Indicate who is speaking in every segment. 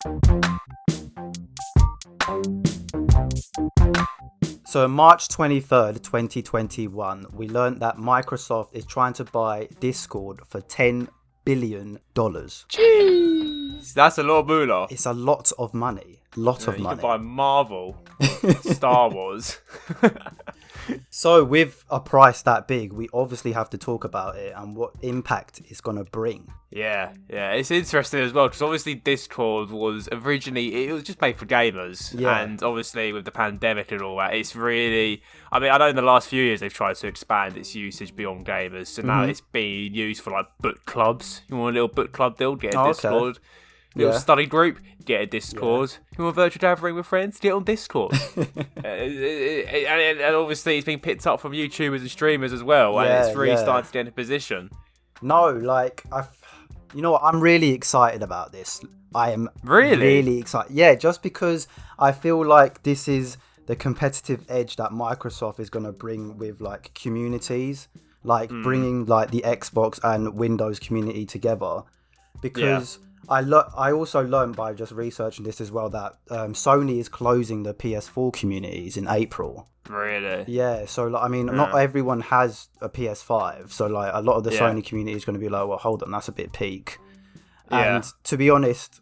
Speaker 1: So on March 23rd, 2021, we learned that Microsoft is trying to buy Discord for $10 billion.
Speaker 2: Jeez, that's a lot of moolah.
Speaker 1: It's a lot of money.
Speaker 2: You can buy Marvel, Star Wars.
Speaker 1: So with a price that big, we obviously have to talk about it and what impact it's going to bring.
Speaker 2: Yeah, it's interesting as well because obviously Discord was originally, it was just made for gamers.
Speaker 1: Yeah.
Speaker 2: And obviously with the pandemic and all that, it's really, I mean, I know in the last few years they've tried to expand its usage beyond gamers. So now it's being used for like book clubs. You want a little book club deal, get a Discord.
Speaker 1: Okay.
Speaker 2: Little study group, get a Discord. You want a virtual gathering with friends, get on Discord. and obviously it's been picked up from YouTubers and streamers as well, and it's really starting to get into position.
Speaker 1: No, like, you know what, I'm really excited about this. I am really excited. Yeah, just because I feel like this is the competitive edge that Microsoft is going to bring with, like, communities. Like, bringing, like, the Xbox and Windows community together. Because... I also learned by just researching this as well that Sony is closing the PS4 communities in April.
Speaker 2: Really?
Speaker 1: Yeah, so like, I mean, not everyone has a PS5, so like a lot of the Sony community is going to be like, well, hold on, that's a bit peak. And to be honest,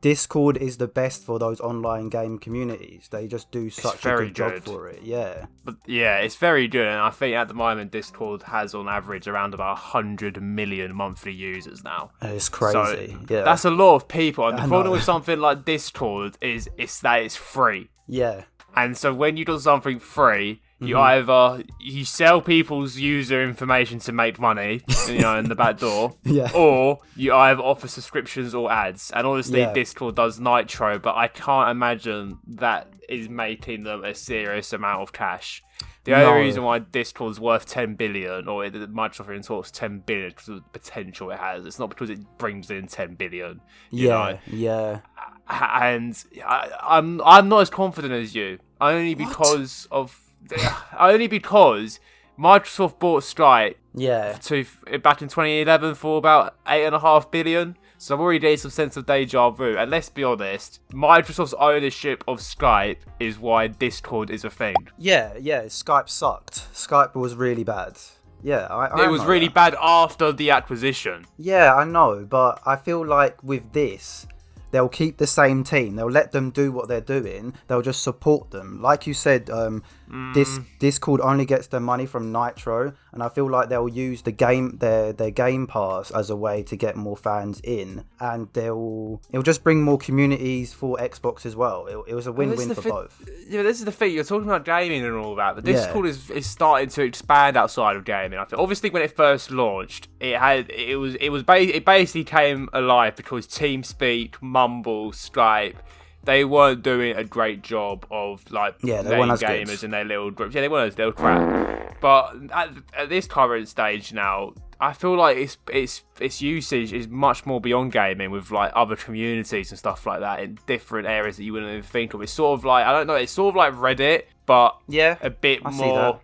Speaker 1: Discord is the best for those online game communities. They just do such a good job for it. Yeah.
Speaker 2: But yeah, it's very good. And I think at the moment, Discord has on average around about 100 million monthly users now.
Speaker 1: It's crazy.
Speaker 2: So that's a lot of people. And the problem with something like Discord is that it's free.
Speaker 1: Yeah.
Speaker 2: And so when you do something free, you either you sell people's user information to make money, in the back door, or you either offer subscriptions or ads. And honestly, Discord does Nitro, but I can't imagine that is making them a serious amount of cash. The only reason why Discord's worth 10 billion, or Microsoft in talks 10 billion, because of the potential it has. It's not because it brings in 10 billion. You know? And I'm not as confident as you, only because Microsoft bought Skype back in 2011 for about $8.5 billion. So I've already getting some sense of deja vu. And let's be honest, Microsoft's ownership of Skype is why Discord is a thing.
Speaker 1: Yeah, Skype sucked. Skype was really bad. Yeah,
Speaker 2: it was really bad after the acquisition.
Speaker 1: Yeah, I know, but I feel like with this, they'll keep the same team. They'll let them do what they're doing. They'll just support them. Like you said, this Discord only gets their money from Nitro, and I feel like they'll use their Game Pass as a way to get more fans in, and it'll just bring more communities for Xbox as well. It was a win-win for both.
Speaker 2: Yeah, this is the thing. You're talking about gaming and all that, but Discord is starting to expand outside of gaming. I think obviously when it first launched, it basically came alive because TeamSpeak, Mumble, Skype, they weren't doing a great job of letting gamers in their little groups. Yeah, they weren't. They were crap. But at this current stage now, I feel like its usage is much more beyond gaming, with like other communities and stuff like that in different areas that you wouldn't even think of. It's sort of like, I don't know, it's sort of like Reddit, but a bit more.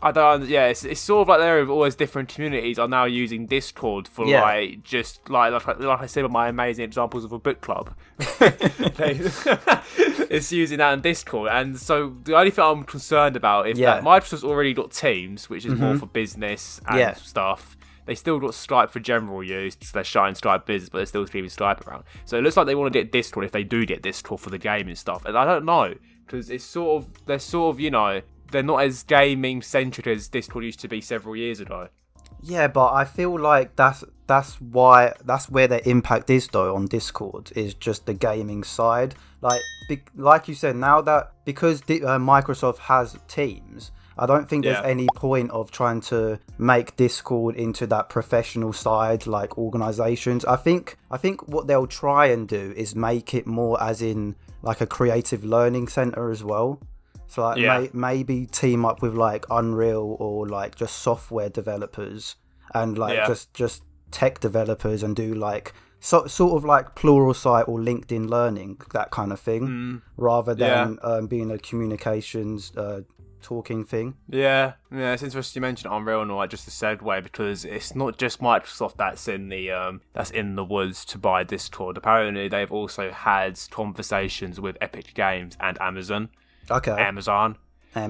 Speaker 2: I don't. Yeah, it's sort of like there are always different communities are now using Discord for like I said with my amazing examples of a book club. It's using that in Discord, and so the only thing I'm concerned about is that Microsoft's already got Teams, which is more for business and stuff. They still got Skype for general use, so they're shutting Skype business, but they're still keeping Skype around. So it looks like they want to get Discord if they do get Discord for the gaming stuff, and I don't know because they're not as gaming centric as Discord used to be several years ago.
Speaker 1: Yeah, but I feel like that's where their impact is though on Discord, is just the gaming side. Like you said, now that because Microsoft has Teams, I don't think there's any point of trying to make Discord into that professional side, like organizations. I think what they'll try and do is make it more as in like a creative learning center as well. So like maybe team up with like Unreal or like just software developers and like just tech developers and do like sort of like Pluralsight or LinkedIn Learning, that kind of thing, rather than being a communications talking thing.
Speaker 2: Yeah, it's interesting you mentioned Unreal and all that, just a segue, because it's not just Microsoft that's in the woods to buy Discord. Apparently, they've also had conversations with Epic Games and Amazon.
Speaker 1: Okay.
Speaker 2: Amazon.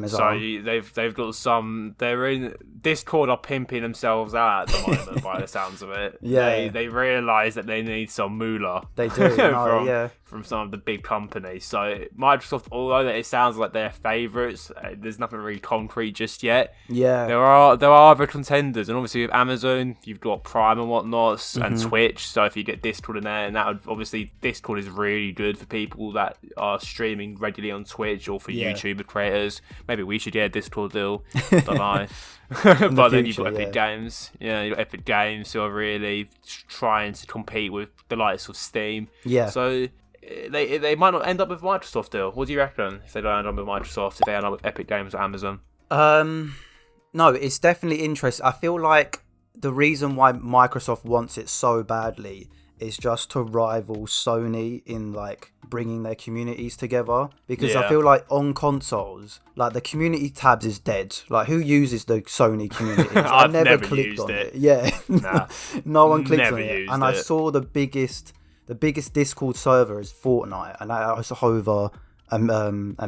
Speaker 2: So they've got some. They're in Discord are pimping themselves out at the moment, by the sounds of it.
Speaker 1: Yeah.
Speaker 2: They realise that they need some moolah.
Speaker 1: They do.
Speaker 2: From some of the big companies. So Microsoft, although it sounds like they're favourites, there's nothing really concrete just yet.
Speaker 1: Yeah.
Speaker 2: There are other contenders, and obviously with Amazon, you've got Prime and whatnot, and Twitch. So if you get Discord in there, and that would obviously Discord is really good for people that are streaming regularly on Twitch or for YouTuber creators. Maybe we should get a Discord deal. Don't know. But then you've got Epic Games. Yeah, you've got Epic Games who are really trying to compete with the likes of Steam.
Speaker 1: Yeah.
Speaker 2: So they might not end up with Microsoft deal. What do you reckon if they don't end up with Microsoft, if they end up with Epic Games or Amazon?
Speaker 1: No, it's definitely interesting. I feel like the reason why Microsoft wants it so badly is just to rival Sony in like bringing their communities together, because I feel like on consoles, like the community tabs is dead. Like, who uses the Sony community?
Speaker 2: I've never clicked on it.
Speaker 1: Yeah.
Speaker 2: Nah.
Speaker 1: No one clicks on
Speaker 2: Never
Speaker 1: it. And I saw the biggest Discord server is Fortnite, and that has over a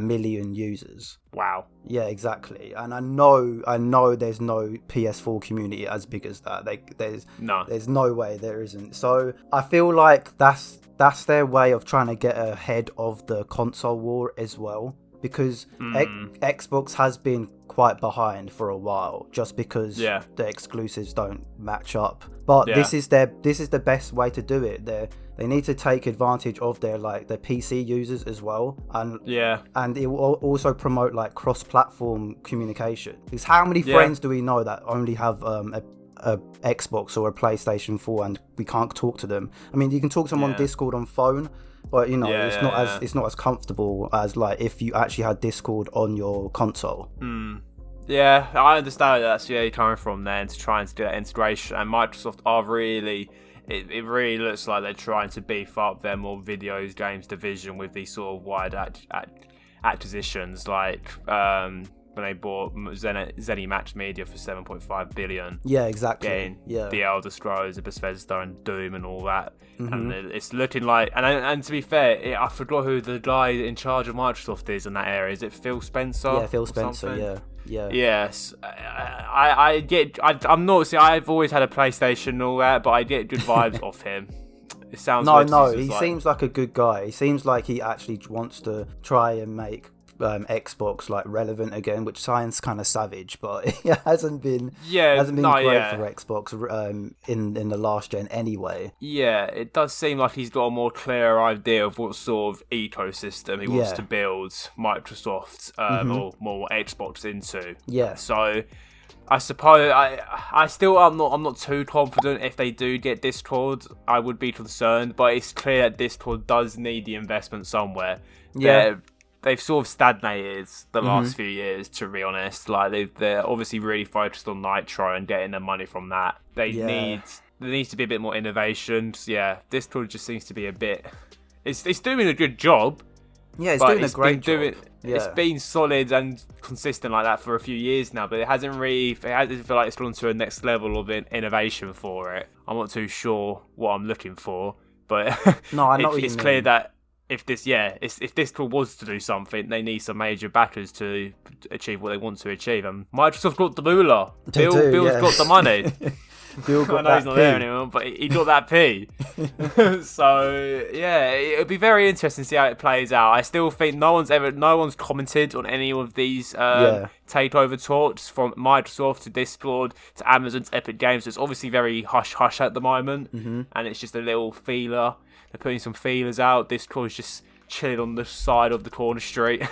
Speaker 1: million users.
Speaker 2: Wow.
Speaker 1: Yeah, exactly. And I know there's no PS4 community as big as that. There's no way there isn't. So I feel like that's their way of trying to get ahead of the console war as well, because Xbox has been quite behind for a while just because the exclusives don't match up. But this is the best way to do it. They need to take advantage of their PC users as well, and it will also promote like cross-platform communication. Because how many friends do we know that only have a Xbox or a PlayStation 4 and we can't talk to them? I mean, you can talk to them on Discord on phone, but it's not as comfortable as like if you actually had Discord on your console.
Speaker 2: Yeah, I understand that's where you're coming from there, and to trying to do that integration. And Microsoft are really, it really looks like they're trying to beef up their more videos games division with these sort of wide acquisitions, like when they bought ZeniMax Media for $7.5 billion.
Speaker 1: Yeah, exactly.
Speaker 2: Getting
Speaker 1: yeah.
Speaker 2: The Elder Scrolls, the Bethesda, and Doom, and all that. And it's looking like, and to be fair, I forgot who the guy in charge of Microsoft is in that area. Is it Phil Spencer?
Speaker 1: Yeah, Phil Spencer. Yeah. Yeah.
Speaker 2: Yes, I get. I'm not. See, I've always had a PlayStation and all that, but I get good vibes off him. It sounds.
Speaker 1: No. He seems like a good guy. He seems like he actually wants to try and make Xbox like relevant again, which sounds kind of savage, but it hasn't been great for Xbox in the last gen anyway. Yeah,
Speaker 2: it does seem like he's got a more clear idea of what sort of ecosystem he wants to build Microsoft or more Xbox into.
Speaker 1: Yeah.
Speaker 2: So I suppose I'm not too confident if they do get Discord. I would be concerned, but it's clear that Discord does need the investment somewhere.
Speaker 1: Yeah.
Speaker 2: They've sort of stagnated the last few years, to be honest. Like they're obviously really focused on Nitro and getting their money from that. There needs to be a bit more innovation. Yeah, Discord just seems to be a bit. It's doing a good job.
Speaker 1: Yeah, it's doing a great job.
Speaker 2: It's been solid and consistent like that for a few years now, but it hasn't feel like it's gone to a next level of innovation for it. I'm not too sure what I'm looking for, but
Speaker 1: no, I know
Speaker 2: it's clear that if Discord was to do something, they need some major backers to achieve what they want to achieve. And Microsoft got the moolah. Bill's got the money.
Speaker 1: Bill got
Speaker 2: I know he's not there anymore, but he got that P. So yeah, it'll be very interesting to see how it plays out. I still think no one's commented on any of these takeover talks, from Microsoft to Discord to Amazon to Epic Games. It's obviously very hush hush at the moment, and it's just a little feeler. They're putting some feelers out. Discord's just chilling on the side of the corner street,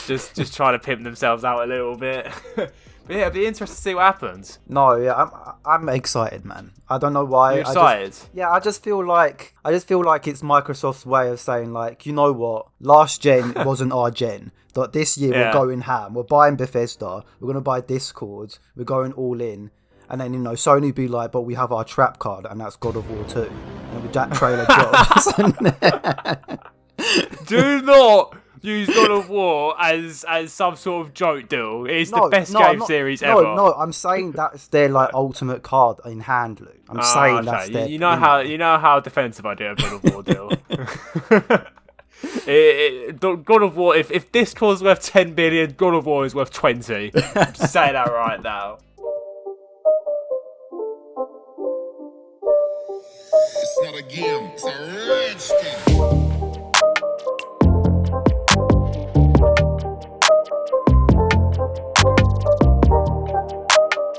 Speaker 2: just trying to pimp themselves out a little bit. But yeah, it'll be interesting to see what happens.
Speaker 1: No, yeah, I'm excited, man. I don't know why.
Speaker 2: You're excited?
Speaker 1: I just feel like it's Microsoft's way of saying, like, you know what? Last gen wasn't our gen. But this year we're going ham. We're buying Bethesda. We're gonna buy Discord. We're going all in. And then, Sony be like, but we have our trap card, and that's God of War 2. And with that trailer drops.
Speaker 2: use God of War as some sort of joke deal. It's the best
Speaker 1: I'm
Speaker 2: game series ever.
Speaker 1: No, I'm saying that's their like ultimate card in hand, Luke. I'm saying
Speaker 2: okay.
Speaker 1: that's their.
Speaker 2: You know how defensive I do a God of War deal. God of War. If Discord's worth 10 billion, God of War is worth 20. I'm just saying that right now.
Speaker 3: It's not a game, it's a rage thing.